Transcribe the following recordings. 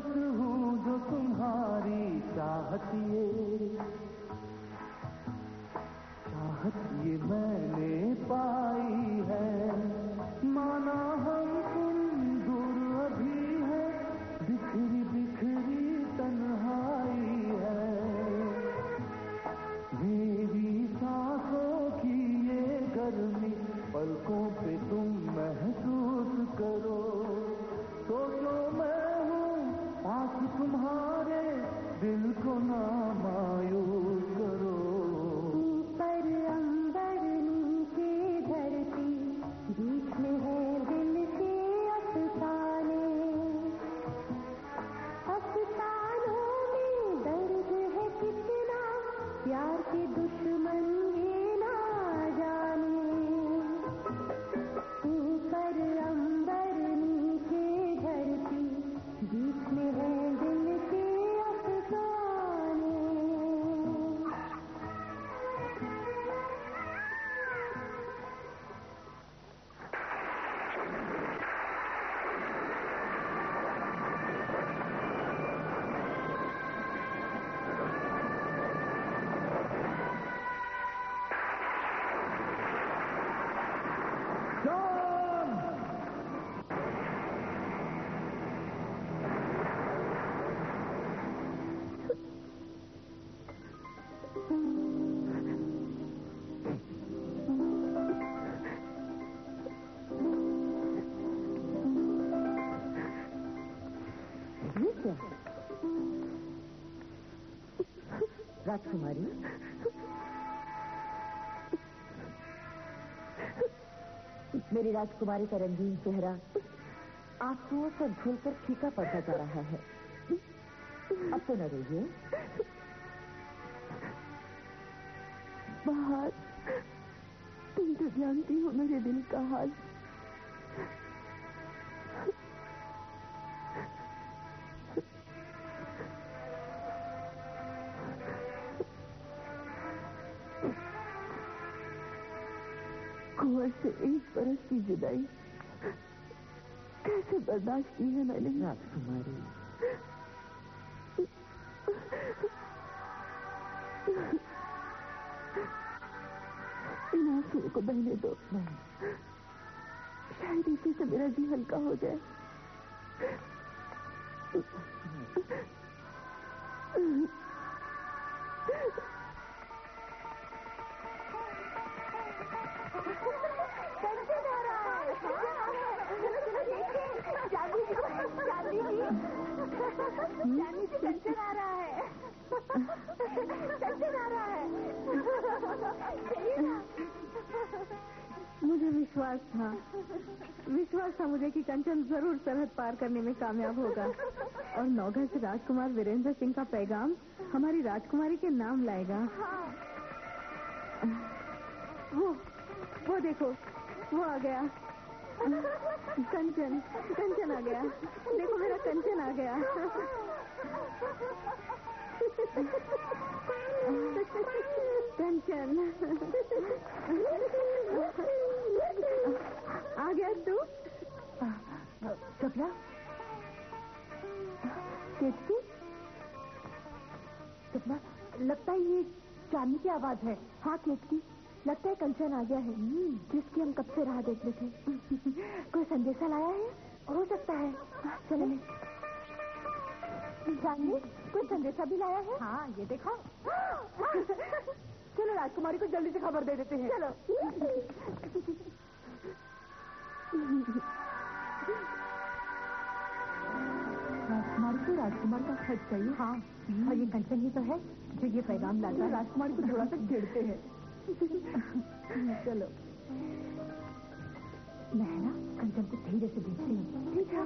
बस हूँ जो तुम्हारी चाहत ये मैंने पाई है। माना हम तुम दूर अभी है, बिखरी बिखरी तन्हाई है। मेरी सांसों की ये गर्मी पलकों पे तुम महसूस करो। सोचो मैं हूँ पास तुम्हारे, दिल को ना मायूस करो। ऊपर अंबर नीचे धरती, बीच में है दिल के अफसाने। अफसानों में दर्द है कितना, प्यार के दुश्मन ये ना जाने। ऊपर अंबर नीचे धरती, बीच में है दिल के अफसाने। राजकुमारी, मेरी राजकुमारी का रंगीन चेहरा आंसुओं से धुलकर फीका पड़ता जा रहा है। अब तो न रोइए। बाहर तुम तो जानती हो मेरे दिल का हाल। कुंवर से 1 बरस की जुदाई कैसे बर्दाश्त की है मैंने। राजकुमारी, इन आंसुओं को बहने दो। शायद इसी से मेरा जी हल्का हो जाए। जानी जी कंचन आ रहा है। कंचन आ रहा है। चलिए ना। मुझे विश्वास था मुझे कि कंचन जरूर सरहद पार करने में कामयाब होगा और नौगढ़ से राजकुमार वीरेंद्र सिंह का पैगाम हमारी राजकुमारी के नाम लाएगा। वो देखो, वो आ गया। कंचन आ गया। देखो मेरा कंचन आ गया। कंचन आ गया तू? सपना, केतकी, सपना, लगता है ये चांदनी की आवाज है। हाँ केतकी, लगता है कंचन आ गया है, जिसकी हम कब से राह देख रहे थे। कोई संदेशा लाया है? हो सकता है। चलो चांदनी, कोई संदेशा भी लाया है? हाँ, ये देखो। चलो राजकुमारी को जल्दी से खबर दे देते हैं। चलो। राजकुमारी को राजकुमार का खत चाहिए। हाँ, और ये कंचन ही तो है जो ये पैगाम लाता है। राजकुमारी को थोड़ा सा चिढ़ते हैं। चलो, मैं ना कंचन को धीरे से भेजती हूँ। ठीक है।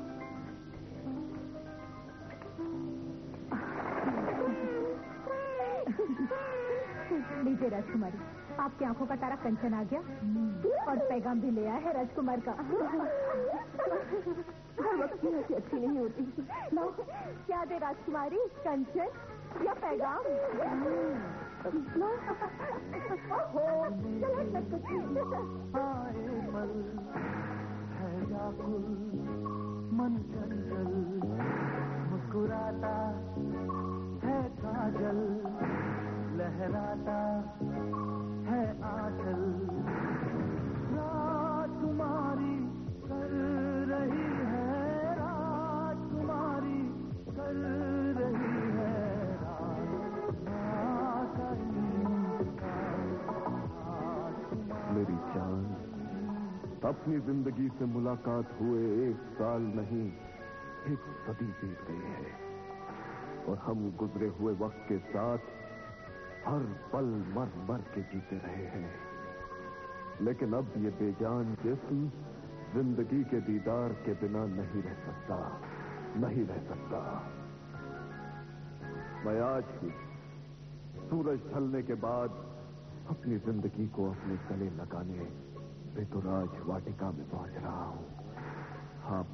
लीजिए राजकुमारी, आपकी आंखों का तारा कंचन आ गया और पैगाम भी ले आया है राजकुमार का। हर वक्त की हंसी अच्छी नहीं होती। लो, क्या दे राजकुमारी, कंचन या पैगाम? लो। मन चंचल मुस्कुराता है काजल, लहराता है आंचल, राजकुमारी कर रही है, राजकुमारी कर रही है मेरी जान, अपनी जिंदगी से मुलाकात हुए 1 साल नहीं 1 सदी बीत गई है और हम गुजरे हुए वक्त के साथ हर पल मर मर के जीते रहे हैं। लेकिन अब ये बेजान जिस्म जिंदगी के दीदार के बिना नहीं रह सकता, नहीं रह सकता। मैं आज ही सूरज ढलने के बाद अपनी जिंदगी को अपने गले लगाने ऋतुराज वाटिका में पहुंच रहा हूं। आप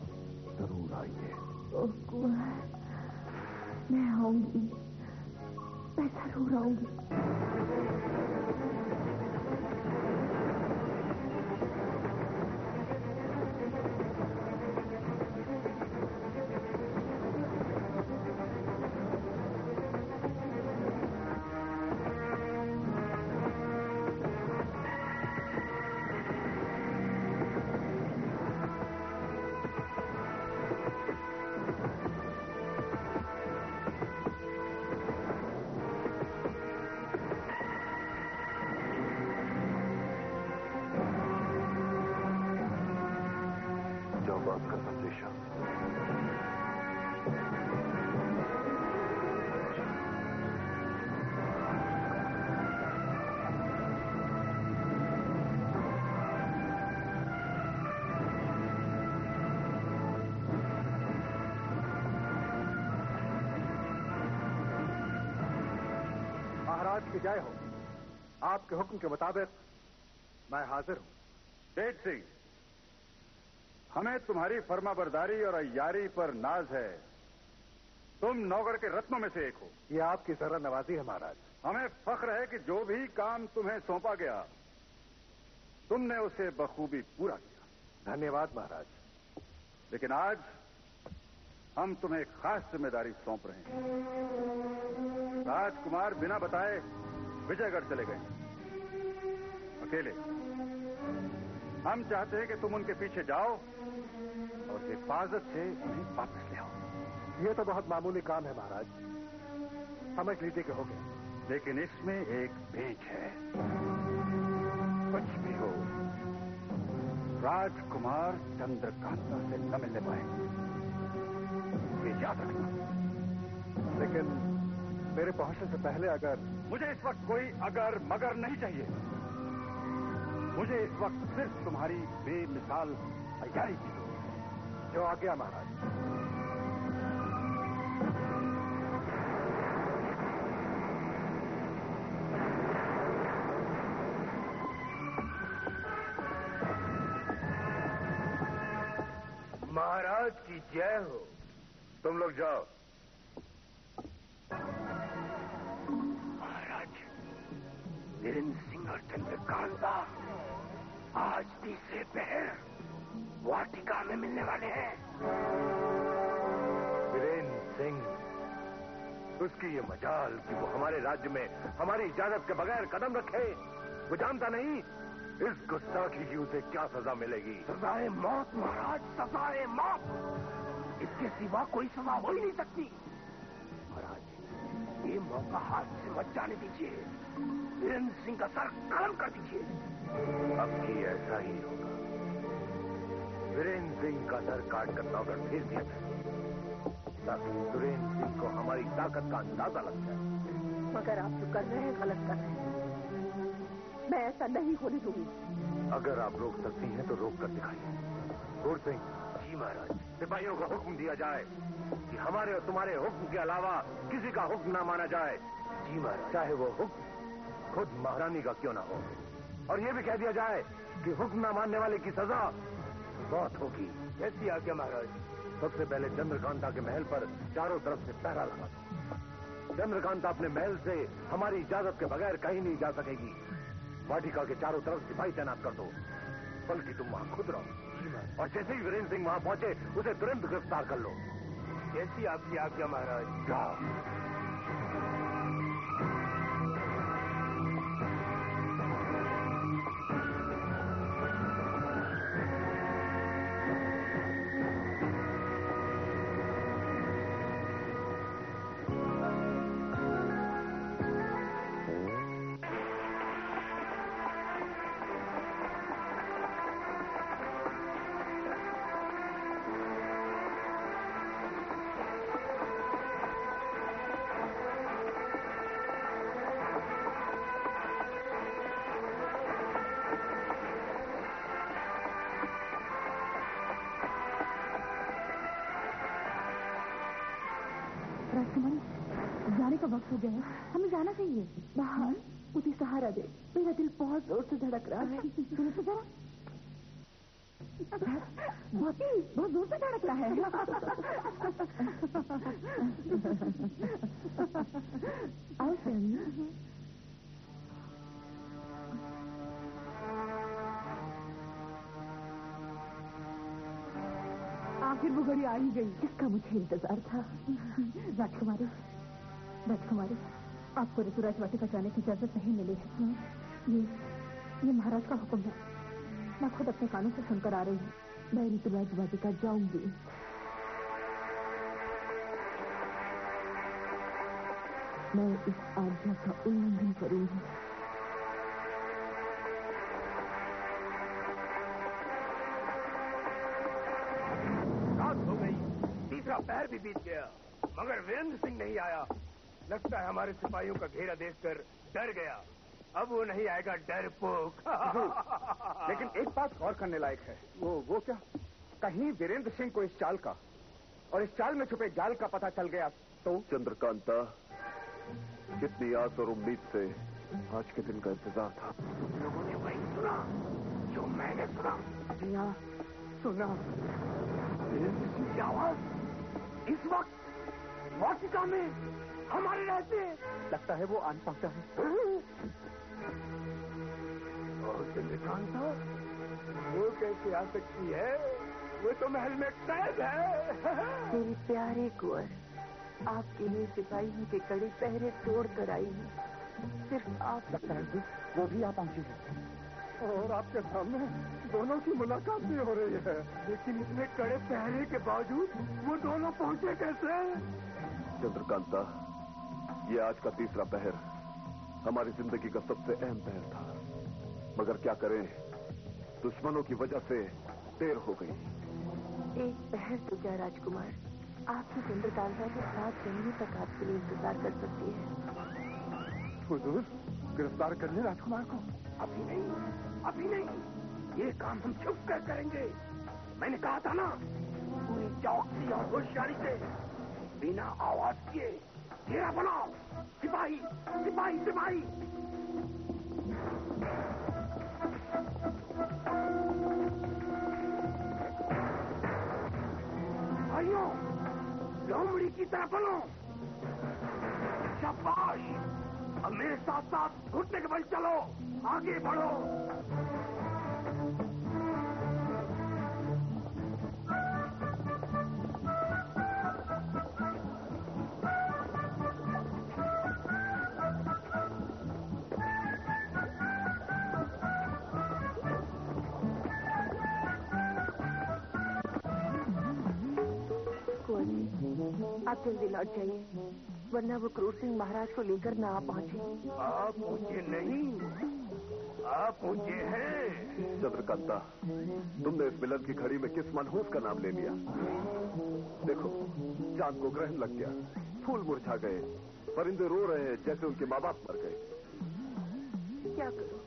जरूर आइए। ओह कुंवर, मैं आऊंगी, मैं जरूर आऊंगी। आपका संदेशा। महाराज की जय हो। आपके हुक्म के मुताबिक मैं हाजिर हूं। तेज सिंह, हमें तुम्हारी फर्माबरदारी और अय्यारी पर नाज है। तुम नौगढ़ के रत्नों में से एक हो। ये आपकी जरा नवाजी है महाराज। हमें फख्र है कि जो भी काम तुम्हें सौंपा गया तुमने उसे बखूबी पूरा किया। धन्यवाद महाराज। लेकिन आज हम तुम्हें एक खास जिम्मेदारी सौंप रहे हैं। राजकुमार बिना बताए विजयगढ़ चले गए अकेले। हम चाहते हैं कि तुम उनके पीछे जाओ और हिफाजत से उन्हें वापस ले आओ। ये तो बहुत मामूली काम है महाराज, समझ लीजिए कि हो गया। लेकिन इसमें एक पेच है। कुछ भी हो, राजकुमार चंद्रकांता से न मिलने पाएंगे, ये याद रखना। लेकिन मेरे पहुंचने से पहले अगर... मुझे इस वक्त कोई अगर मगर नहीं चाहिए। मुझे इस वक्त सिर्फ तुम्हारी बेमिसाल तैयारी की जरूरत है। जो आ गया महाराज। महाराज की जय हो। तुम लोग जाओ। महाराज, वीरेंद्र सिंह और चंद्रकांता आज तीसरे पहर वाटिका में मिलने वाले हैं। वीरेंद्र सिंह, उसकी ये मजाल कि वो हमारे राज्य में हमारी इजाजत के बगैर कदम रखे। वो जानता नहीं इस गुस्ताखी की उसे क्या सजा मिलेगी। सजाए मौत महाराज, सजाए मौत। इसके सिवा कोई सजा हो ही नहीं सकती। महाराज, ये मौका हाथ से मत जाने दीजिए। वीरेंद्र सिंह का सर कलम कर दीजिए। अब भी ऐसा ही होगा। वीरेंद्र सिंह का सर काटकर नौकर भेज दिया जाए ताकि सुरेंद्र सिंह को हमारी ताकत का अंदाजा लग जाए। मगर आप जो कर रहे हैं गलत कर रहे हैं। मैं ऐसा नहीं होने दूंगी। अगर आप रोक सकती हैं तो रोक कर दिखाइए। गोर सिंह। जी महाराज। सिपाहियों को हुक्म दिया जाए कि हमारे और तुम्हारे हुक्म के अलावा किसी का हुक्म ना माना जाए। जी महाराज। चाहे वो हुक्म खुद महारानी का क्यों ना हो। और ये भी कह दिया जाए कि हुक्म ना मानने वाले की सजा मौत होगी। कैसी आज्ञा महाराज? सबसे पहले चंद्रकांता के महल पर चारों तरफ से पहरा लगा दो। चंद्रकांता अपने महल से हमारी इजाजत के बगैर कहीं नहीं जा सकेगी। वाटिका के चारों तरफ सिपाही तैनात कर दो। बल्कि तुम वहां खुद रहो और जैसे ही वीरेंद्र सिंह वहां पहुंचे उसे तुरंत गिरफ्तार कर लो। जैसी आपकी आज्ञा महाराज। जाओ। राजकुमारी, जाने का वक्त हो गया है, हमें जाना चाहिए। बाहर उसी सहारा दे, मेरा दिल बहुत जोर से धड़क रहा है। सुनो तो जरा, बहुत जोर से धड़क रहा है। आओ सैमी। आखिर वो घड़ी आ ही गई जिसका मुझे इंतजार था। राजकुमारी, राजकुमारी, आपको ऋतुराज वाटिका जाने की इजाजत नहीं मिली है। ये महाराज का हुक्म है। मैं खुद अपने कानों से सुनकर आ रही हूँ। मैं ऋतुराज वाटिका जाऊंगी। मैं इस आज्ञा का उल्लंघन करूंगी। हो गई, तीसरा पैर भी बीत गया, मगर वीरेंद्र सिंह नहीं आया। लगता है हमारे सिपाहियों का घेरा देखकर डर गया। अब वो नहीं आएगा डरपोक। लेकिन एक बात गौर करने लायक है। वो क्या? कहीं वीरेंद्र सिंह को इस चाल का और इस चाल में छुपे जाल का पता चल गया तो? चंद्रकांता, कितनी आस और उम्मीद से आज के दिन का इंतजार था। लोगों ने वही सुना जो मैंने सुना। जी हाँ, सुना। वीरेंद्र सिंह की आवाज इस वक्त वाटिका में हमारे रहते। लगता है वो आन पहुंचा है। और चंद्रकांता, वो कैसे आ सकती है? वो तो महल में कैद है। मेरी प्यारे कुंवर, आपके लिए सिपाहियों के कड़े पहरे तोड़ कर आई हूँ। सिर्फ आप। लगता है वो भी आ पहुंची है और आपके सामने दोनों की मुलाकात भी हो रही है। लेकिन इतने कड़े पहरे के बावजूद वो दोनों पहुंचे कैसे? चंद्रकांता, ये आज का तीसरा पहर हमारी जिंदगी का सबसे अहम पहर था, मगर क्या करें, दुश्मनों की वजह से देर हो गई। एक पहर तो क्या राजकुमार, आपकी चंद्रकांता के 7 महीने तक आपके लिए इंतजार कर सकती है। हुजूर, गिरफ्तार कर ले राजकुमार को। अभी नहीं, अभी नहीं। ये काम हम छुप कर करेंगे। मैंने कहा था ना, पूरी चौकसी और होशियारी से बिना आवाज किए घेरा बनाओ। सिपाही, सिपाही, सिपाही। भाइयों, लोमड़ी की तरह बनो। शाबाश। अब मेरे साथ साथ घुटने के बल चलो, आगे बढ़ो। आप जल्दी लौट जाइए, वरना वो क्रूर सिंह महाराज को लेकर ना आ पहुंचे। आप मुझे नहीं, आप मुझे हैं। चंद्रकांता, तुमने इस मिलन की घड़ी में किस मनहूस का नाम ले लिया? देखो, चांद को ग्रहण लग गया, फूल मुरझा गए, परिंदे रो रहे हैं जैसे उनके माँ बाप मर गए। क्या करूं?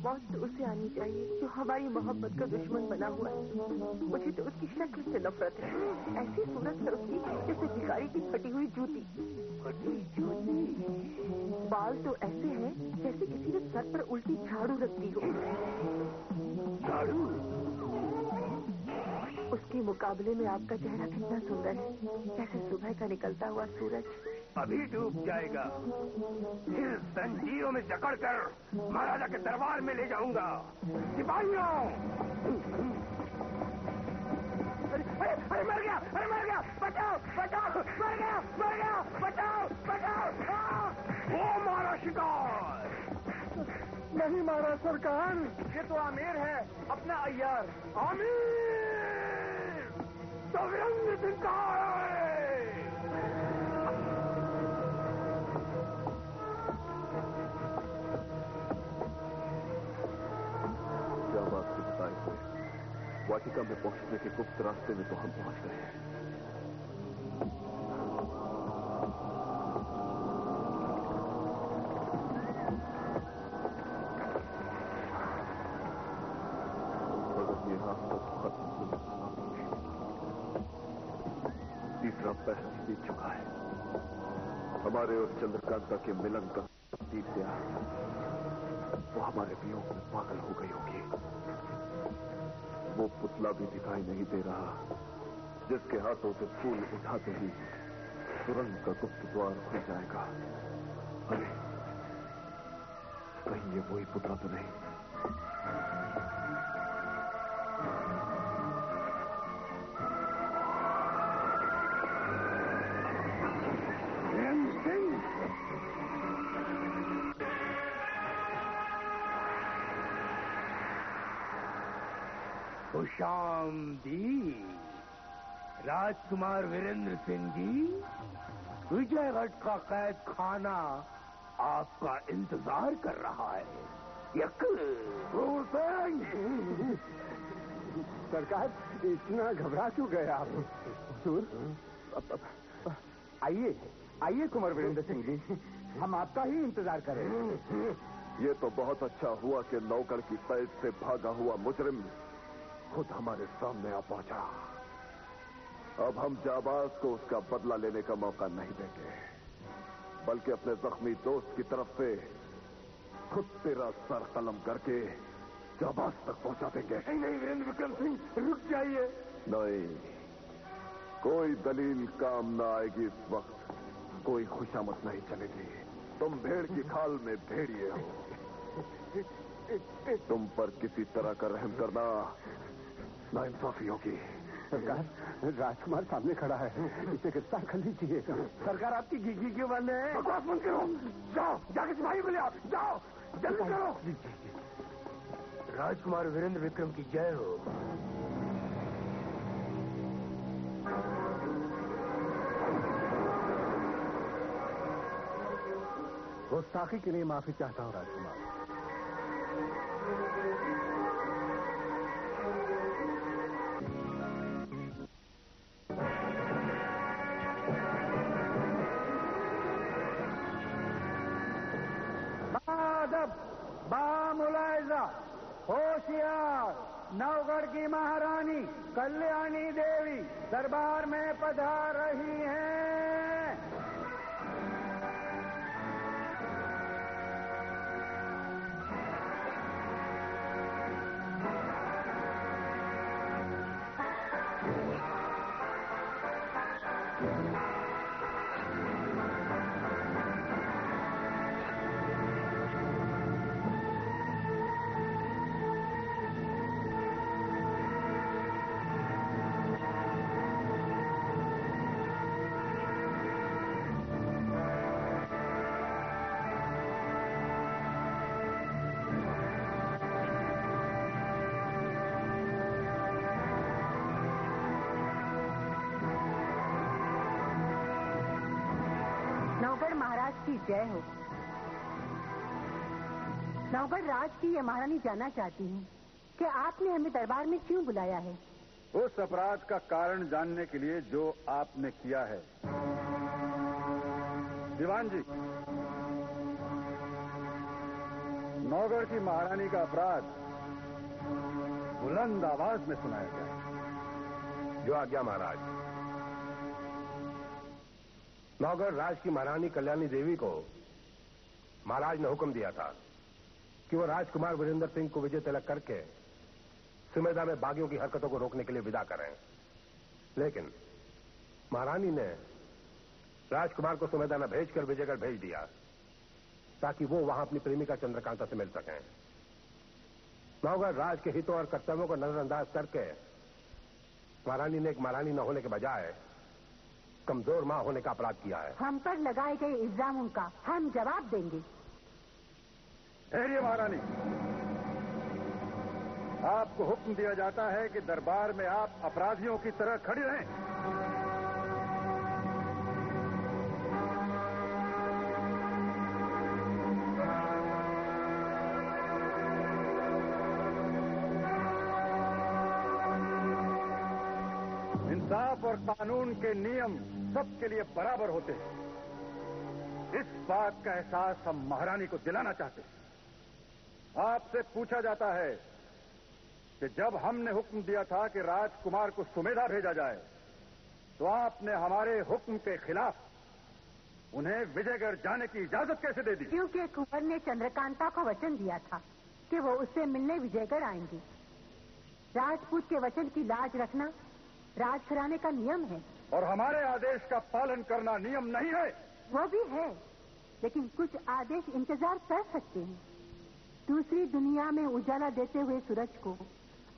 मौत तो उसे आनी चाहिए जो हमारी मोहब्बत का दुश्मन बना हुआ है। मुझे तो उसकी शक्ल से नफरत है। ऐसी सूरत है उसकी जैसे भिखारी की फटी हुई जूती। फटी जूती। बाल तो ऐसे हैं जैसे किसी ने सर पर उल्टी झाड़ू रख दी हो। झाड़ू? उसके मुकाबले में आपका चेहरा कितना सुंदर है, जैसे सुबह का निकलता हुआ सूरज। अभी डूब जाएगा, फिर जंजीरों में जकड़कर महाराजा के दरबार में ले जाऊंगा। सिपाहियों! अरे अरे मर गया, अरे मर गया, बचाओ बचाओ, मर गया, बचाओ बचाओ। वो मारा शिकार। नहीं मारा सरकार, ये तो आमिर है, अपना अय्यार। आमिर तो वीरेंद्र सिंह का है। जाबाज के बताए हुए वाटिका में पहुंचने के गुप्त रास्ते में तो हम पहुंच गए हैं। मगर ये रास्ता तो खत्म हो रहा है। तीसरा पहर बीत चुका है। हमारे और चंद्रकांता के मिलन का दीप्या वो हमारे वियोग में पागल हो गई होगी। वो पुतला भी दिखाई नहीं दे रहा जिसके हाथों से फूल उठाते ही सुरंग का गुप्त द्वार खुल जाएगा। अरे कहीं ये वही पुतला तो नहीं? खुशामदी राजकुमार वीरेंद्र सिंह जी, विजयगढ़ का कैद खाना आपका इंतजार कर रहा है। सरकार, इतना घबरा क्यों गए आप? हुजूर, आइए आइए कुंवर वीरेंद्र सिंह जी, हम आपका ही इंतजार करें। ये तो बहुत अच्छा हुआ कि नौगढ़ की कैद से भागा हुआ मुजरिम खुद हमारे सामने आ पहुंचा। अब हम जाबाज को उसका बदला लेने का मौका नहीं देंगे, बल्कि अपने जख्मी दोस्त की तरफ से खुद तेरा सर कलम करके जाबाज तक पहुंचा देंगे। नहीं वीरेंद्र विक्रम सिंह, रुक जाइए। नहीं, कोई दलील काम ना आएगी इस वक्त। कोई खुशामद नहीं चलेगी। तुम भेड़ की खाल में भेड़िए हो। तुम पर किसी तरह का रहम करना नाइंसाफी होगी। सरकार, राजकुमार सामने खड़ा है, इसे गिरफ्तार कर लीजिए। सरकार आपकी घी क्यों बंद है? बकवास बंद करो। जाओ, जाके सिपाही को ले आओ। जाओ, जल्दी करो। राजकुमार वीरेंद्र विक्रम की जय हो। गुस्ताखी के लिए माफी चाहता हूँ राजकुमार। बामुलायजा, होशियार, नवगढ़ की महारानी कल्याणी देवी दरबार में पधार रही हैं। नवगढ़ महाराज की जय हो। नवगढ़ राज की ये महारानी जानना चाहती है कि आपने हमें दरबार में क्यों बुलाया है। उस अपराध का कारण जानने के लिए जो आपने किया है। दीवान जी, नौगढ़ की महारानी का अपराध बुलंद आवाज में सुनाया जाए। जो आज्ञा महाराज। नौगढ़ राज की महारानी कल्याणी देवी को महाराज ने हुक्म दिया था कि वो राजकुमार वीरेंद्र सिंह को विजय तिलक करके सुमेधा में बागियों की हरकतों को रोकने के लिए विदा करें। लेकिन महारानी ने राजकुमार को सुमेधा में भेजकर विजयगढ़ भेज दिया ताकि वो वहां अपनी प्रेमिका चंद्रकांता से मिल सकें। नौगढ़ राज के हितों और कर्तव्यों को नजरअंदाज करके महारानी ने एक महारानी न होने के बजाय कमजोर मां होने का अपराध किया है। हम पर लगाए गए इल्जामों का हम जवाब देंगे। धैर्य महारानी, आपको हुक्म दिया जाता है कि दरबार में आप अपराधियों की तरह खड़ी रहें। इंसाफ और कानून के नियम सबके लिए बराबर होते हैं। इस बात का एहसास हम महारानी को दिलाना चाहते हैं। आपसे पूछा जाता है कि जब हमने हुक्म दिया था कि राजकुमार को सुमेधा भेजा जाए, तो आपने हमारे हुक्म के खिलाफ उन्हें विजयगढ़ जाने की इजाजत कैसे दे दी? क्योंकि कुंवर ने चंद्रकांता को वचन दिया था कि वो उससे मिलने विजयगढ़ आएंगी। राजपूत के वचन की लाज रखना राजघराने का नियम है। और हमारे आदेश का पालन करना नियम नहीं है? वो भी है, लेकिन कुछ आदेश इंतजार कर सकते हैं। दूसरी दुनिया में उजाला देते हुए सूरज को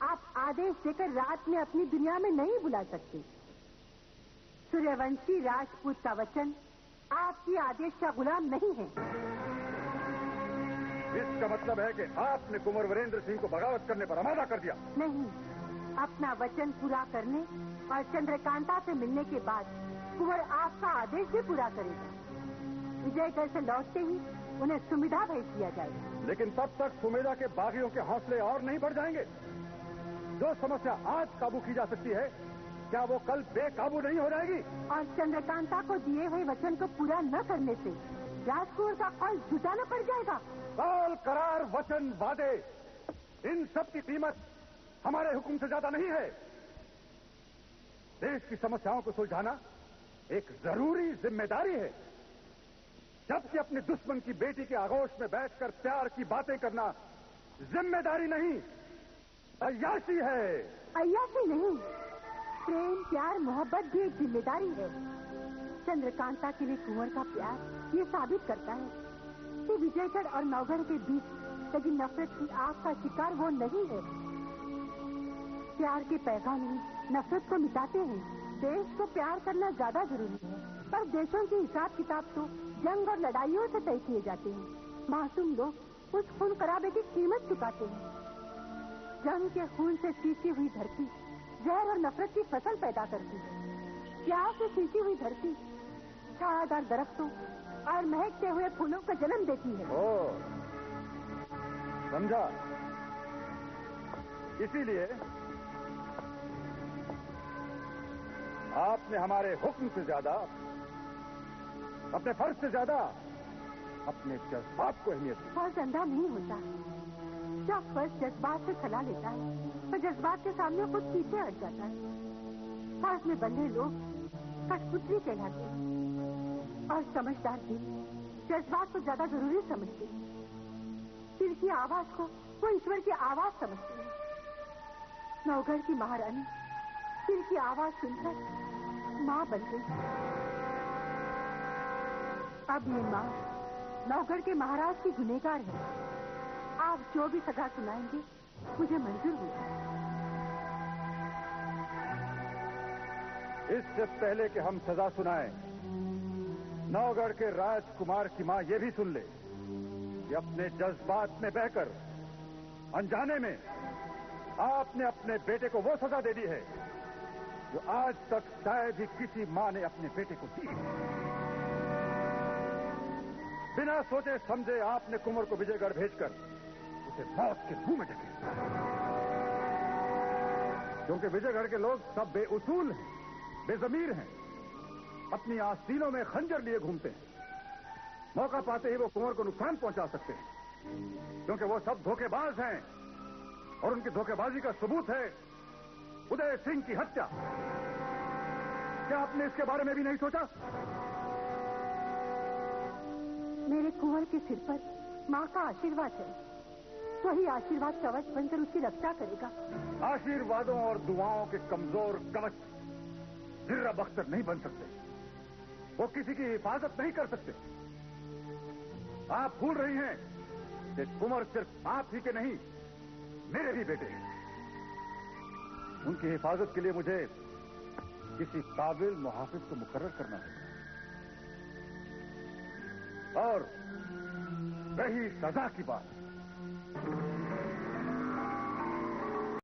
आप आदेश देकर रात में अपनी दुनिया में नहीं बुला सकते। सूर्यवंशी राजपूत का वचन आपकी आदेश का गुलाम नहीं है। इसका मतलब है कि आपने कुंवर वीरेंद्र सिंह को बगावत करने पर आमादा कर दिया? नहीं, अपना वचन पूरा करने और चंद्रकांता से मिलने के बाद कुंवर आपका आदेश भी पूरा करेगा। विजयगढ़ से लौटते ही उन्हें सुमेधा भेज दिया जाएगा। लेकिन तब तक सुमेधा के बागियों के हौसले और नहीं बढ़ जाएंगे? जो समस्या आज काबू की जा सकती है, क्या वो कल बेकाबू नहीं हो जाएगी? और चंद्रकांता को दिए हुए वचन को पूरा न करने से राजकुमार का फल जुटाना पड़ जाएगा। काल, करार, वचन, वादे, इन सब की कीमत हमारे हुक्म से ज्यादा नहीं है। देश की समस्याओं को सुलझाना एक जरूरी जिम्मेदारी है, जबकि अपने दुश्मन की बेटी के आगोश में बैठकर प्यार की बातें करना जिम्मेदारी नहीं, अय्याशी है। अय्याशी नहीं, प्रेम, प्यार, मोहब्बत भी एक जिम्मेदारी है। चंद्रकांता के लिए कुंवर का प्यार ये साबित करता है कि विजयगढ़ और नौगढ़ के बीच लगी नफरत की आग का शिकार वो नहीं है। प्यार के पैगाम ही नफरत को मिटाते हैं। देश को प्यार करना ज्यादा जरूरी है, पर देशों की हिसाब किताब तो जंग और लड़ाइयों से तय किए जाते हैं। मासूम लोग उस खून खराबे की कीमत चुकाते हैं। जंग के खून से सींची हुई धरती जहर और नफरत की फसल पैदा करती है। प्यार से सींची हुई धरती छायादार दरख्तों और महकते हुए फूलों का जन्म देती है। ओ, समझा। इसीलिए आपने हमारे हुक्म से ज्यादा, अपने फर्ज से ज्यादा अपने जज्बात को अहमियत दी। फर्ज अंधा नहीं होता। जब फर्ज जज्बात से खला लेता है तो जज्बात के सामने खुद पीछे हट जाता है। फर्ज में बंधे लोग कठपुतली कहलाते हैं और समझदार भी जज्बात को ज्यादा जरूरी समझते हैं। दिल की आवाज को वो ईश्वर की आवाज समझते हैं। नौगढ़ की महारानी दिल की आवाज सुनकर माँ बन गई। अब ये माँ नौगढ़ के महाराज की गुनहगार है। आप जो भी सजा सुनाएंगे मुझे मंजूर होगा। इससे पहले कि हम सजा सुनाएं, नौगढ़ के राजकुमार की मां ये भी सुन ले कि अपने जज्बात में बहकर अनजाने में आपने अपने बेटे को वो सजा दे दी है जो आज तक शायद ही किसी मां ने अपने बेटे को दी। बिना सोचे समझे आपने कुंवर को विजयगढ़ भेजकर उसे मौत के मुंह में ढकेला। क्योंकि विजयगढ़ के लोग सब बेउसूल हैं, बेजमीर हैं, अपनी आस्तीनों में खंजर लिए घूमते हैं। मौका पाते ही वो कुंवर को नुकसान पहुंचा सकते हैं, क्योंकि वो सब धोखेबाज हैं और उनकी धोखेबाजी का सबूत है उदय सिंह की हत्या। क्या आपने इसके बारे में भी नहीं सोचा? मेरे कुंवर के सिर पर माँ का आशीर्वाद है, वही आशीर्वाद कवच बनकर उसकी रक्षा करेगा। आशीर्वादों और दुआओं के कमजोर कवच जिर्रा बख्तर नहीं बन सकते, वो किसी की हिफाजत नहीं कर सकते। आप भूल रही हैं कि कुंवर सिर्फ आप ही के नहीं, मेरे भी बेटे हैं। उनकी हिफाजत के लिए मुझे किसी काबिल मुहाफिज को मुकर्रर करना है। और रही सजा की बात,